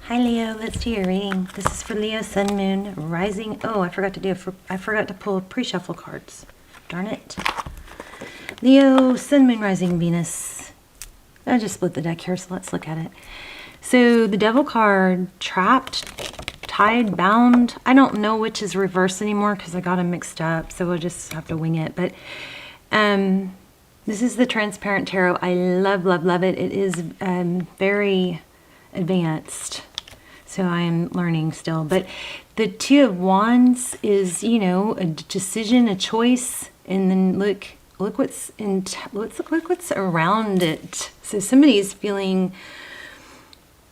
Hi Leo, let's do your reading. This is for Leo, Sun, Moon, Rising. Oh, I forgot to pull pre-shuffle cards. Darn it. Leo, Sun, Moon, Rising, Venus. I just split the deck here, so let's look at it. So the Devil card, trapped, tied, bound. I don't know which is reverse anymore because I got them mixed up, so we'll just have to wing it. But this is the Transparent Tarot. I love, love, love it. It is very advanced. So I am learning still. But the Two of Wands is, you know, a decision, a choice, and then look what's look what's around it. So somebody is feeling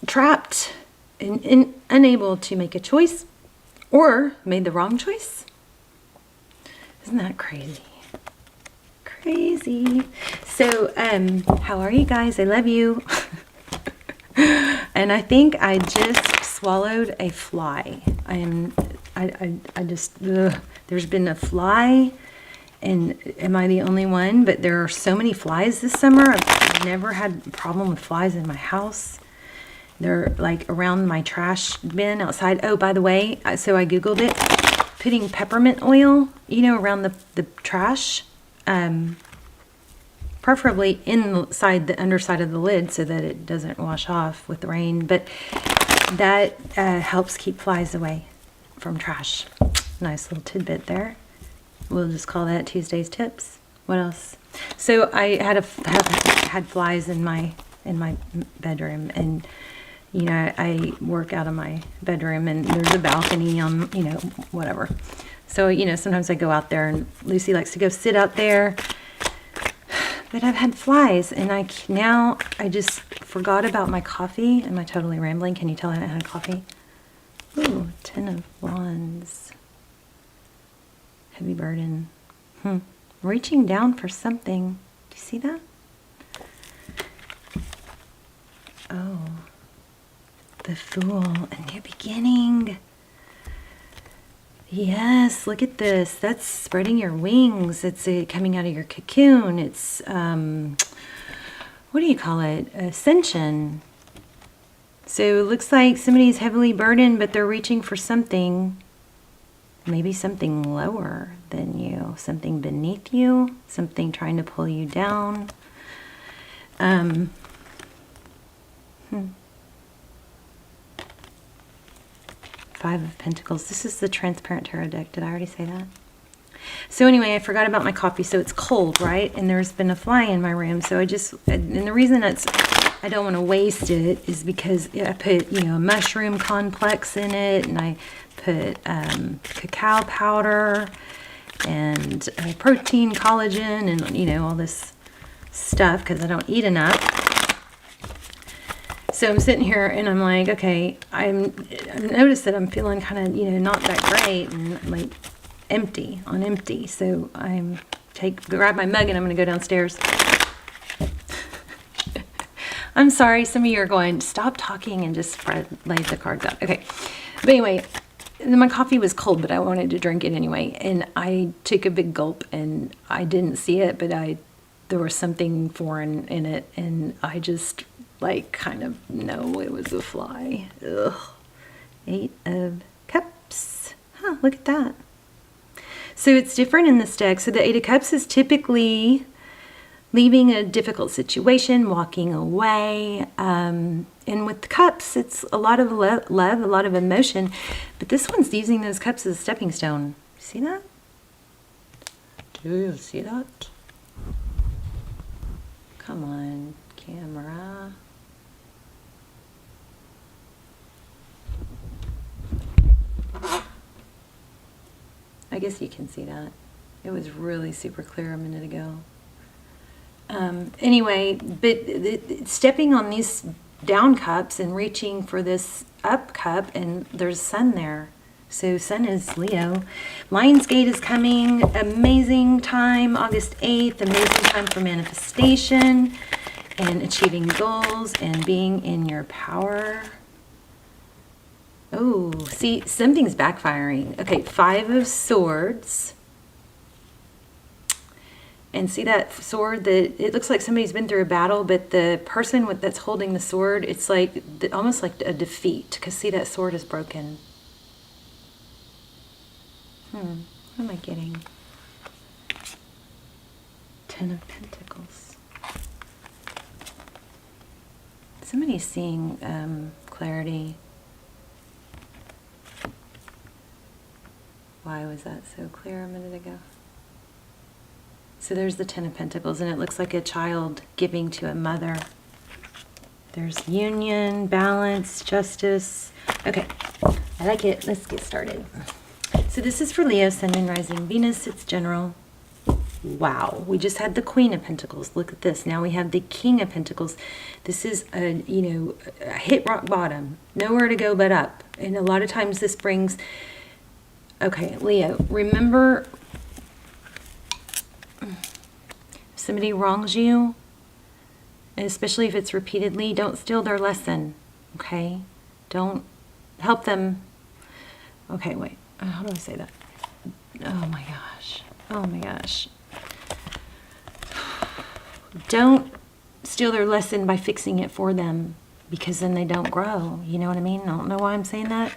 trapped and unable to make a choice, or made the wrong choice. Isn't that crazy? Crazy. So how are you guys? I love you. And I think I just swallowed a fly. I just, there's been a fly, and am I the only one? But there are so many flies this summer. I've never had a problem with flies in my house. They're like around my trash bin outside. Oh, by the way, so I Googled it. Putting peppermint oil, you know, around the trash, preferably inside the underside of the lid so that it doesn't wash off with the rain. But that helps keep flies away from trash. Nice little tidbit there. We'll just call that Tuesday's tips. What else? So I had had flies in my bedroom, and you know, I work out of my bedroom, and there's a balcony on, you know, whatever. So, you know, sometimes I go out there, and Lucy likes to go sit out there. But I've had flies, and now I just forgot about my coffee. Am I totally rambling? Can you tell I haven't had coffee? Ooh, 10 of Wands. Heavy burden. Reaching down for something. Do you see that? Oh. The Fool. A new beginning. Yes, look at this. That's spreading your wings. It's coming out of your cocoon. It's, what do you call it? Ascension. So it looks like somebody's heavily burdened, but they're reaching for something. Maybe something lower than you. Something beneath you. Something trying to pull you down. Five of Pentacles. This is the Transparent Tarot deck. Did I already say that? So anyway, I forgot about my coffee. So it's cold, right? And there's been a fly in my room. So and the reason I don't want to waste it is because I put, you know, a mushroom complex in it, and I put cacao powder and protein, collagen, and, you know, all this stuff because I don't eat enough. So I'm sitting here and I'm like, okay, I've noticed that I'm feeling kind of, you know, not that great, and like empty. So grab my mug, and I'm going to go downstairs. I'm sorry, some of you are going, stop talking and just lay the cards out. Okay, but anyway, my coffee was cold, but I wanted to drink it anyway, and I took a big gulp, and I didn't see it, but there was something foreign in it, and I just like kind of know it was a fly. Ugh. 8 of Cups. Huh, look at that. So it's different in this deck. So the 8 of Cups is typically leaving a difficult situation, walking away. And with Cups, it's a lot of love, a lot of emotion. But this one's using those cups as a stepping stone. See that? Do you see that? Come on, camera. I guess you can see that. It was really super clear a minute ago. Anyway, but stepping on these down cups and reaching for this up cup, and there's sun there. So sun is Leo. Lionsgate is coming. Amazing time, August 8th. Amazing time for manifestation and achieving goals and being in your power. Oh, see, something's backfiring. Okay, 5 of Swords. And see that sword, that it looks like somebody's been through a battle, but the person that's holding the sword, it's like almost like a defeat, because see that sword is broken. What am I getting? 10 of Pentacles. Somebody's seeing clarity. Why was that so clear a minute ago? So there's the 10 of Pentacles, and it looks like a child giving to a mother. There's union, balance, justice. Okay, I like it. Let's get started. So this is for Leo, Sun, Moon, Rising, Venus. It's general. Wow, we just had the Queen of Pentacles. Look at this. Now we have the King of Pentacles. This is a, a hit rock bottom. Nowhere to go but up. And a lot of times this brings... Okay, Leo, remember... somebody wrongs you, especially if it's repeatedly, don't steal their lesson, okay? Don't help them. Okay, wait. How do I say that? Oh my gosh. Oh my gosh. Don't steal their lesson by fixing it for them, because then they don't grow. You know what I mean? I don't know why I'm saying that.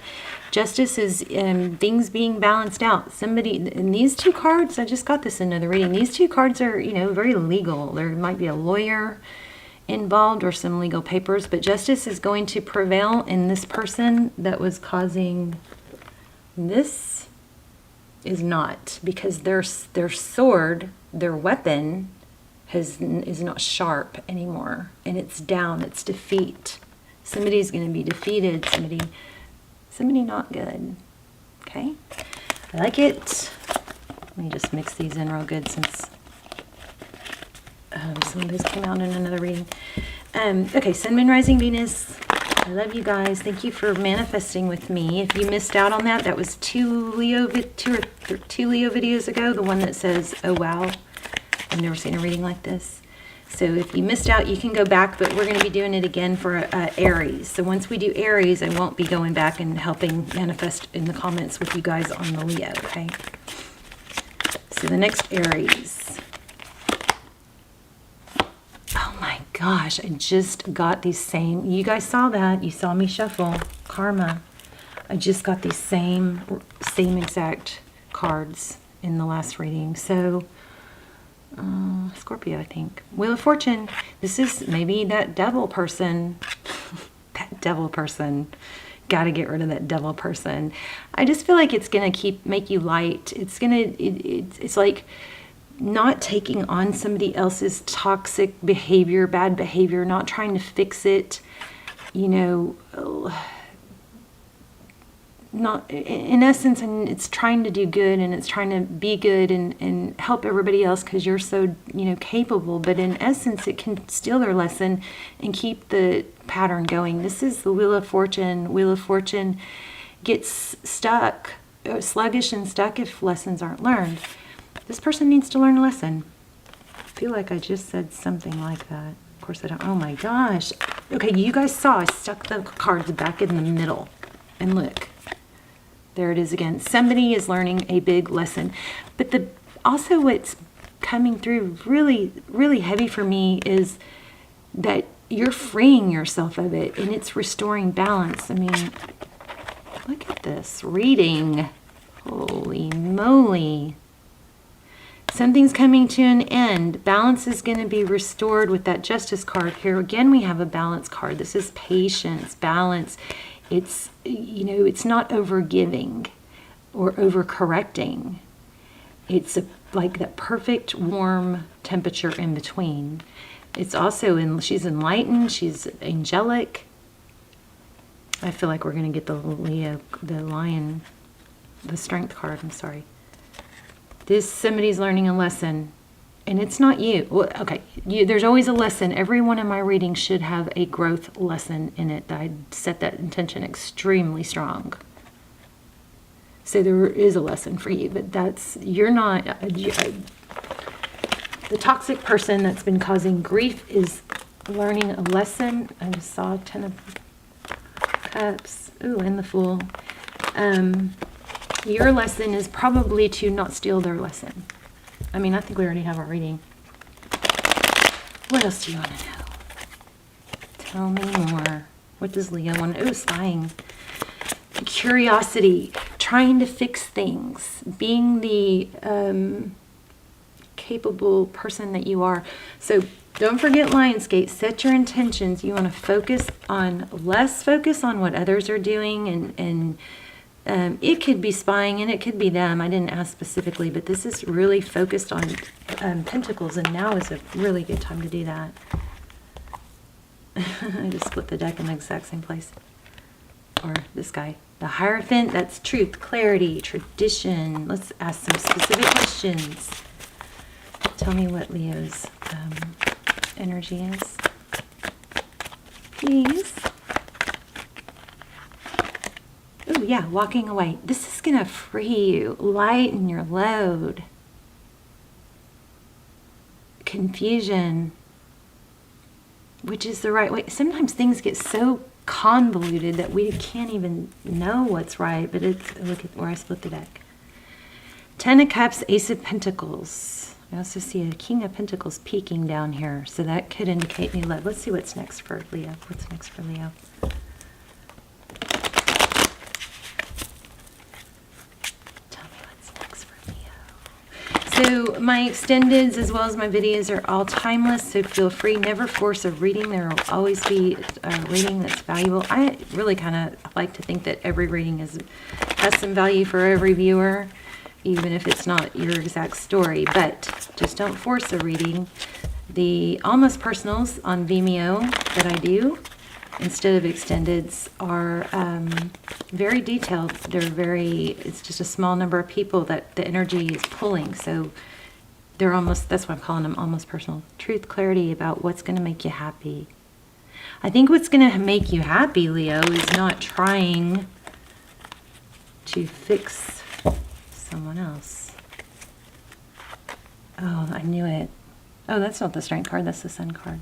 Justice is things being balanced out. Somebody, and these two cards, I just got this in another reading. These two cards are, very legal. There might be a lawyer involved or some legal papers, but justice is going to prevail in this person that was causing this is not, because their sword, their weapon is not sharp anymore, and it's down. It's defeat. Somebody's going to be defeated. Somebody not good. Okay, I like it. Let me just mix these in real good, since some of those came out in another reading. Okay, Sun, Moon, Rising, Venus. I love you guys. Thank you for manifesting with me. If you missed out on that, that was two Leo videos ago. The one that says, "Oh wow, I've never seen a reading like this." So if you missed out, you can go back, but we're going to be doing it again for Aries. So once we do Aries, I won't be going back and helping manifest in the comments with you guys on the Leo, okay? So the next Aries. Oh my gosh, I just got these same, you guys saw that. You saw me shuffle. Karma. I just got these same exact cards in the last reading. So... Scorpio, I think. Wheel of Fortune. This is maybe that devil person. That devil person. Got to get rid of that devil person. I just feel like it's going to make you light. It's going to, it's like not taking on somebody else's toxic behavior, bad behavior, not trying to fix it, not in essence, and it's trying to do good, and it's trying to be good and help everybody else because you're so capable, but in essence it can steal their lesson and keep the pattern going. This is the Wheel of Fortune. Wheel of Fortune gets stuck, sluggish and stuck if lessons aren't learned. This person needs to learn a lesson. I feel like I just said something like that. Of course I don't. Oh my gosh. Okay, you guys saw I stuck the cards back in the middle, and look, there it is again. Somebody is learning a big lesson. But also what's coming through really, really heavy for me is that you're freeing yourself of it, and it's restoring balance. I mean, look at this reading. Holy moly. Something's coming to an end. Balance is going to be restored with that Justice card. Here again, we have a balance card. This is patience, balance. It's, it's not over-giving or over-correcting. It's like that perfect warm temperature in between. It's also she's enlightened, she's angelic. I feel like we're going to get the Leo, the Lion, the Strength card, I'm sorry. Somebody's learning a lesson. And it's not you. Well, okay, there's always a lesson. Every one of my readings should have a growth lesson in it. I set that intention extremely strong. So there is a lesson for you, but you're not, the toxic person that's been causing grief is learning a lesson. I just saw 10 of Cups. Ooh, and the Fool. Your lesson is probably to not steal their lesson. I mean, I think we already have our reading. What else do you want to know? Tell me more. What does Leo want to know? Oh, spying. Curiosity. Trying to fix things. Being the capable person that you are. So don't forget Lionsgate. Set your intentions. You want to less focus on what others are doing, and it could be spying and it could be them. I didn't ask specifically, but this is really focused on Pentacles, and now is a really good time to do that. I just split the deck in the exact same place. Or this guy. The Hierophant, that's truth, clarity, tradition. Let's ask some specific questions. Tell me what Leo's energy is. Please. Oh, yeah, walking away. This is going to free you. Lighten your load. Confusion. Which is the right way. Sometimes things get so convoluted that we can't even know what's right. But look at where I split the deck. 10 of Cups, Ace of Pentacles. I also see a King of Pentacles peeking down here. So that could indicate new love. Let's see what's next for Leo. What's next for Leo? Tell me what's next for Leo. So my extendeds as well as my videos are all timeless. So feel free. Never force a reading. There will always be a reading that's valuable. I really kind of like to think that every reading has some value for every viewer, even if it's not your exact story. But just don't force a reading. The almost personals on Vimeo that I do instead of extendeds are very detailed. It's just a small number of people that the energy is pulling. So they're that's why I'm calling them almost personal. Truth, clarity about what's going to make you happy. I think what's going to make you happy, Leo, is not trying to fix someone else. Oh, I knew it. Oh, that's not the Strength card. That's the Sun card.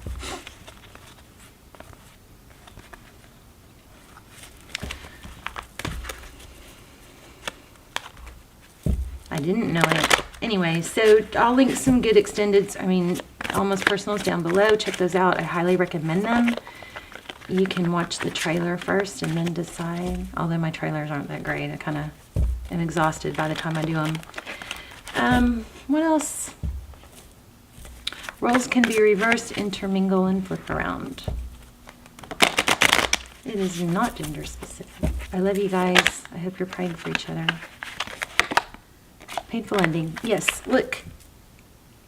I didn't know it. Anyway, so I'll link some good extendeds. I mean, almost personals down below. Check those out. I highly recommend them. You can watch the trailer first and then decide. Although my trailers aren't that great. I kind of am exhausted by the time I do them. What else? Roles can be reversed, intermingle, and flip around. It is not gender specific. I love you guys. I hope you're praying for each other. Painful ending. Yes, look.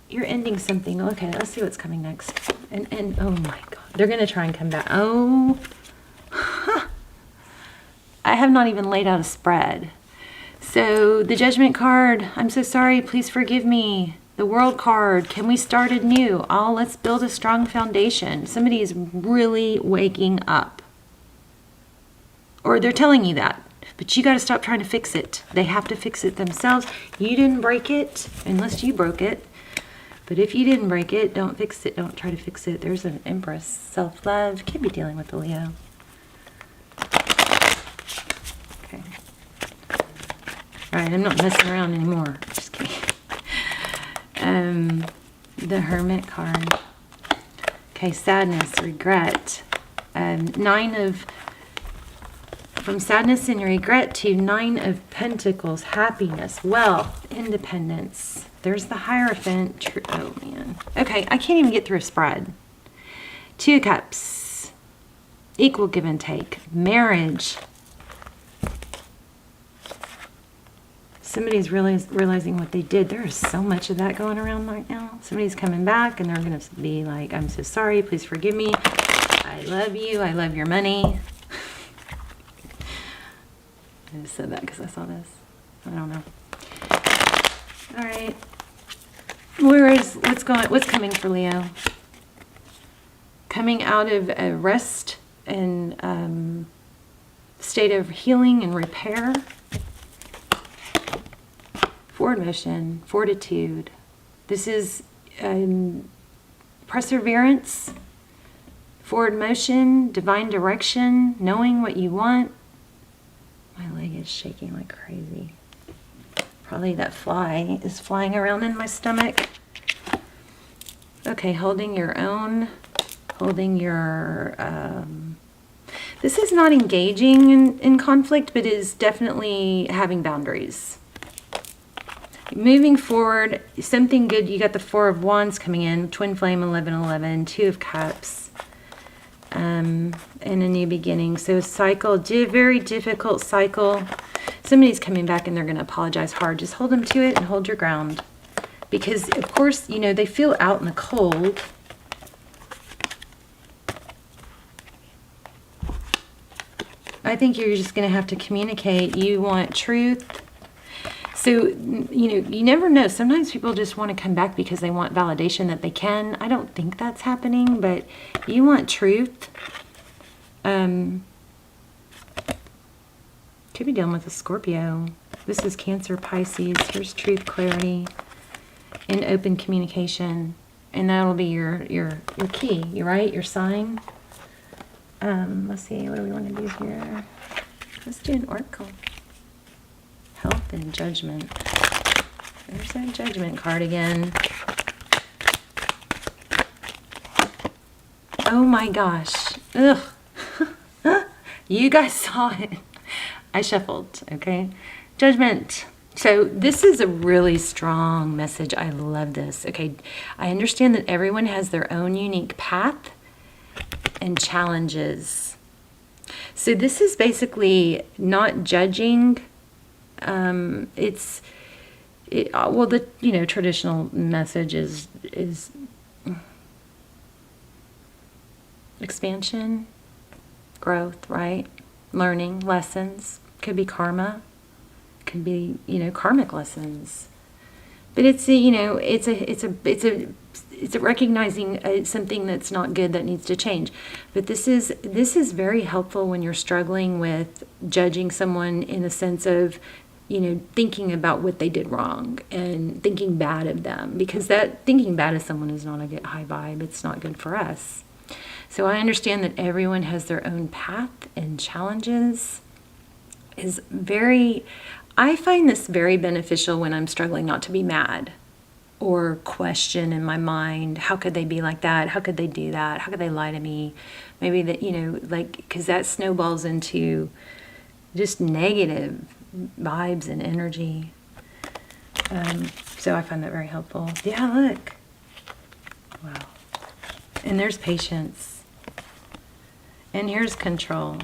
You're ending something. Okay, let's see what's coming next. And oh my God. They're going to try and come back. Oh. Huh. I have not even laid out a spread. So the Judgment card. I'm so sorry. Please forgive me. The World card. Can we start anew? Let's build a strong foundation. Somebody is really waking up. Or they're telling you that. But you got to stop trying to fix it. They have to fix it themselves. You didn't break it unless you broke it. But if you didn't break it, don't fix it. Don't try to fix it. There's an Empress. Self-love. Could be dealing with the Leo. Okay. All right, I'm not messing around anymore. Just kidding. The Hermit card. Okay, sadness, regret. From sadness and regret to 9 of Pentacles, happiness, wealth, independence. There's the Hierophant. Oh, man. Okay, I can't even get through a spread. 2 of Cups, equal give and take, marriage. Somebody's really realizing what they did. There is so much of that going around right now. Somebody's coming back and they're going to be like, I'm so sorry. Please forgive me. I love you. I love your money. I just said that because I saw this. I don't know. All right. What's coming for Leo? Coming out of a rest and state of healing and repair. Forward motion, fortitude. This is perseverance, forward motion, divine direction, knowing what you want. My leg is shaking like crazy. Probably that fly is flying around in my stomach. Okay, holding your own, holding your, this is not engaging in conflict, but is definitely having boundaries. Moving forward, something good. You got the Four of Wands coming in, Twin Flame, 1111, Two of Cups, and a new beginning. So a cycle, very difficult cycle. Somebody's coming back and they're going to apologize hard. Just hold them to it and hold your ground. Because, of course, you know, they feel out in the cold. I think you're just going to have to communicate. You want truth. So, you know, you never know. Sometimes people just want to come back because they want validation that they can. I don't think that's happening, but you want truth. Could be dealing with a Scorpio. This is Cancer, Pisces. Here's truth, clarity, and open communication. And that'll be your key, you right? Your sign. Let's see, what do we want to do here? Let's do an oracle. Health and judgment. There's that judgment card again. Oh my gosh. Ugh. You guys saw it. I shuffled, okay? Judgment. So this is a really strong message. I love this. Okay, I understand that everyone has their own unique path and challenges. So this is basically not judging. Well, the traditional message is expansion, growth, right? Learning, lessons. Could be karma. Could be, karmic lessons. But it's a recognizing something that's not good that needs to change. But this is very helpful when you're struggling with judging someone in a sense of, thinking about what they did wrong and thinking bad of them, because that thinking bad of someone is not a good high vibe. It's not good for us. So I understand that everyone has their own path and challenges. I find this very beneficial when I'm struggling not to be mad or question in my mind, how could they be like that? How could they do that? How could they lie to me? Maybe that, because that snowballs into just negative vibes and energy. So I find that very helpful. Yeah, look. Wow. And there's patience. And here's control.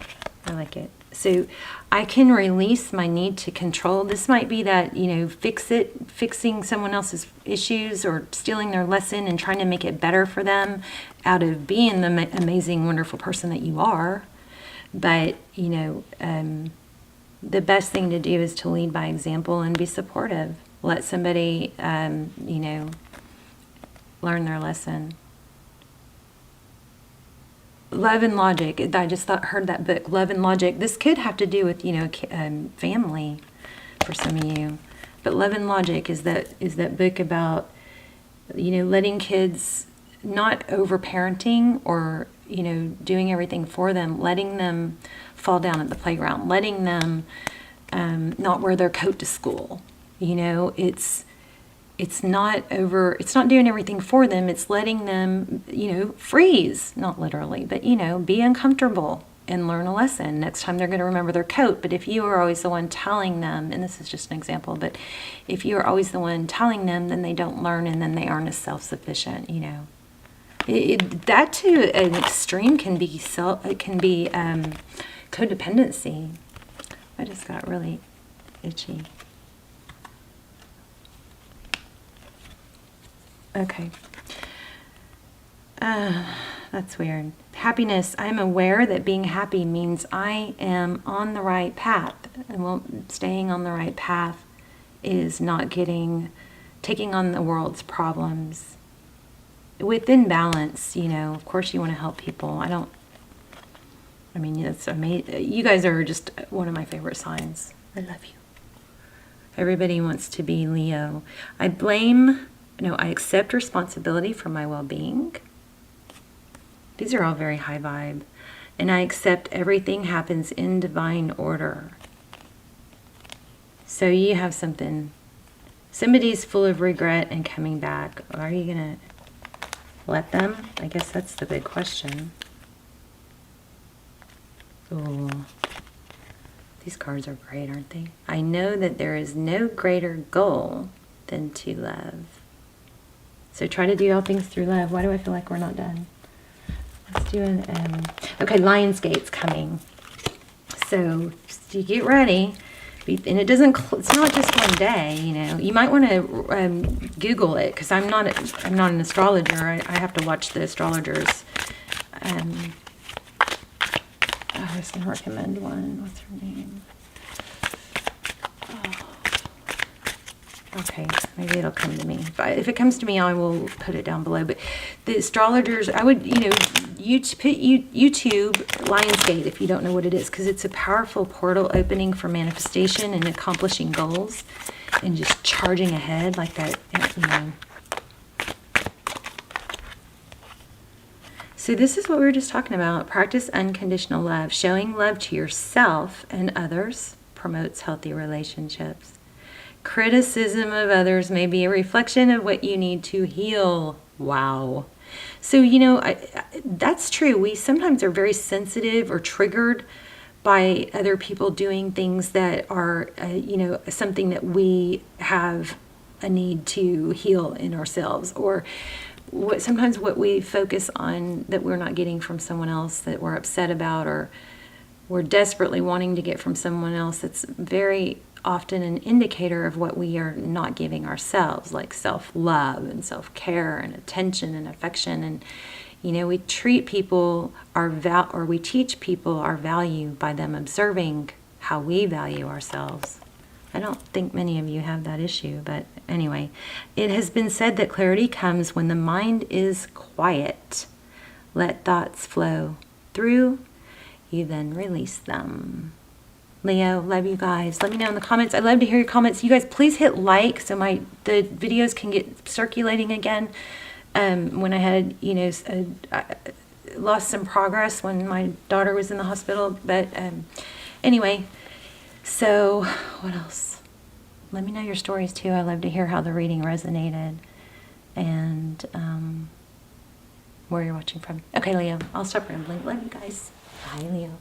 I like it. So I can release my need to control. This might be that, fixing someone else's issues or stealing their lesson and trying to make it better for them out of being the amazing, wonderful person that you are. But, the best thing to do is to lead by example and be supportive. Let somebody, learn their lesson. Love and Logic. I just heard that book, Love and Logic. This could have to do with, family for some of you. But Love and Logic is that book about, letting kids not over-parenting or, doing everything for them, letting them fall down at the playground, letting them not wear their coat to school. It's not doing everything for them. It's letting them, freeze, not literally, but, be uncomfortable and learn a lesson. Next time they're going to remember their coat. But if you are always the one telling them, and this is just an example, but if you are always the one telling them, then they don't learn and then they aren't as self-sufficient, That to an extreme can be codependency. I just got really itchy. Okay. That's weird. Happiness. I'm aware that being happy means I am on the right path. And staying on the right path is not taking on the world's problems. Within balance, of course you want to help people. That's amazing. You guys are just one of my favorite signs. I love you. Everybody wants to be Leo. I accept responsibility for my well-being. These are all very high vibe. And I accept everything happens in divine order. So you have something Somebody's full of regret and coming back. Are you going to let them? I guess that's the big question. Oh, these cards are great, aren't they? I know that there is no greater goal than to love. So try to do all things through love. Why do I feel like we're not done? Let's do an, okay, Lionsgate's coming. So you get ready. And it doesn't, it's not just one day, you know. You might want to Google it, because I'm not an astrologer. I have to watch the astrologers. I was going to recommend one. What's her name? Oh. Okay, maybe it'll come to me. If it comes to me, I will put it down below. But the astrologers, I would, you know, YouTube Lionsgate if you don't know what it is, because it's a powerful portal opening for manifestation and accomplishing goals and just charging ahead like that, you know. So this is what we were just talking about. Practice unconditional love. Showing love to yourself and others promotes healthy relationships. Criticism of others may be a reflection of what you need to heal. Wow. So, you know, that's true. We sometimes are very sensitive or triggered by other people doing things that are, you know, something that we have a need to heal in ourselves, or sometimes what we focus on that we're not getting from someone else that we're upset about, or we're desperately wanting to get from someone else. That's very often an indicator of what we are not giving ourselves, like self-love and self-care and attention and affection. And, you know, we treat people we teach people our value by them observing how we value ourselves. I don't think many of you have that issue, but anyway, it has been said that clarity comes when the mind is quiet. Let thoughts flow through, you then release them. Leo, love you guys. Let me know in the comments. I'd love to hear your comments. You guys, please hit like so the videos can get circulating again. When I had, you know, lost some progress when my daughter was in the hospital. But anyway, so what else? Let me know your stories too. I love to hear how the reading resonated and where you're watching from. Okay, Leo, I'll stop rambling. Love you guys. Bye, Leo.